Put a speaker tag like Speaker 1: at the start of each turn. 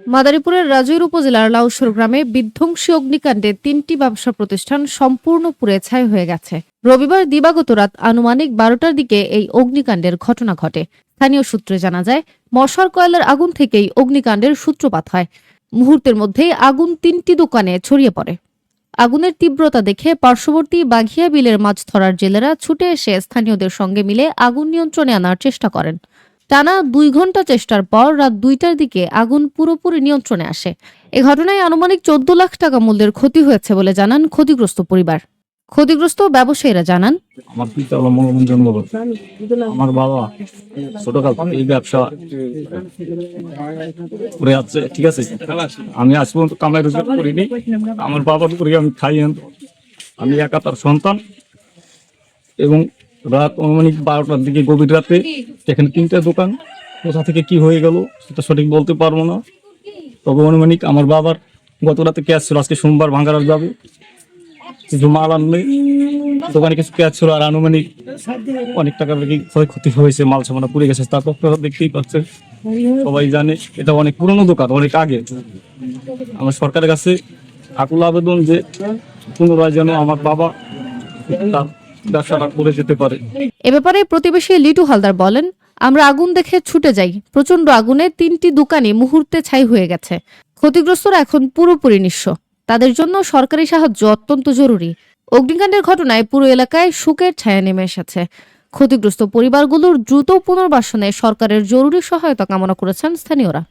Speaker 1: মাদারীপুরের রাজৈর উপজেলার লাউসর গ্রামে বিধ্বংসী অগ্নিকাণ্ডে ৩টি ব্যবসা প্রতিষ্ঠান সম্পূর্ণ পুড়ে ছাই হয়ে গেছে। রবিবার দিবাগত রাত আনুমানিক ১২টার দিকে এই অগ্নিকাণ্ডের ঘটনা ঘটে। স্থানীয় সূত্রে জানা যায়, মশার কয়লার আগুন থেকেই অগ্নিকাণ্ডের সূত্রপাত হয়। মুহূর্তের মধ্যেই আগুন ৩টি দোকানে ছড়িয়ে পড়ে। আগুনের তীব্রতা দেখে পার্শ্ববর্তী বাঘিয়া বিলের মাছ ধরার জেলেরা ছুটে এসে স্থানীয়দের সঙ্গে মিলে আগুন নিয়ন্ত্রণে আনার চেষ্টা করেন। টানা ২ ঘন্টা চেষ্টার পর রাত ২টার দিকে আগুন পুরোপুরি নিয়ন্ত্রণে আসে। এ ঘটনায় আনুমানিক ১৪ লাখ টাকা মূল্যের ক্ষতি হয়েছে বলে জানান ক্ষতিগ্রস্ত পরিবার। ক্ষতিগ্রস্ত ব্যবসায়ীরা জানান,
Speaker 2: আমার পিতা হলো মনোরঞ্জন গোবর। আমার বাবা ছোটকাল থেকে এই ব্যবসা করে আছে, ঠিক আছে। আমি আজ পর্যন্ত কামাই রোজগার করিনি, আমার বাবার করে আমি খাই। আমি একা তার সন্তান। এবং রাত আনুমানিক ১২টার দিকে গভীর রাতে এখানে ৩টা দোকান, কোথা থেকে কি হয়ে গেল সেটা সঠিক বলতে পারবো না। তবে আনুমানিক আমার বাবার গত রাতে ক্যাশ ছিল, আজকে সোমবার ভাঙ্গার যাবে, কিছু মাল আনলে দোকানে কিছু ক্যাশ ছিল, আর আনুমানিক অনেক টাকার কি ক্ষয়ক্ষতি হয়েছে, মাল সামানা পুড়ে গেছে। তারপর দেখতেই পাচ্ছেন, সবাই জানে এটা অনেক পুরনো দোকান, অনেক আগে। আমার সরকারের কাছে আকুল আবেদন যে পুনরায় যেন আমার বাবা তার ব্যবসাটা করে যেতে পারে।
Speaker 1: এ ব্যাপারে প্রতিবেশী লিটু হালদার বলেন, আমরা আগুন দেখে ছুটে যাই। প্রচন্ড আগুনে ৩টি দোকানই মুহূর্তে ছাই হয়ে গেছে। ক্ষতিগ্রস্তরা এখন পুরোপুরি নিঃস্ব। তাদের জন্য সরকারি সাহায্য অত্যন্ত জরুরি। অগ্নিকাণ্ডের ঘটনায় পুরো এলাকায় শোকের ছায়া নেমে এসেছে। ক্ষতিগ্রস্ত পরিবারগুলোর দ্রুত পুনর্বাসনে সরকারের জরুরি সহায়তা কামনা করেছেন স্থানীয়রা।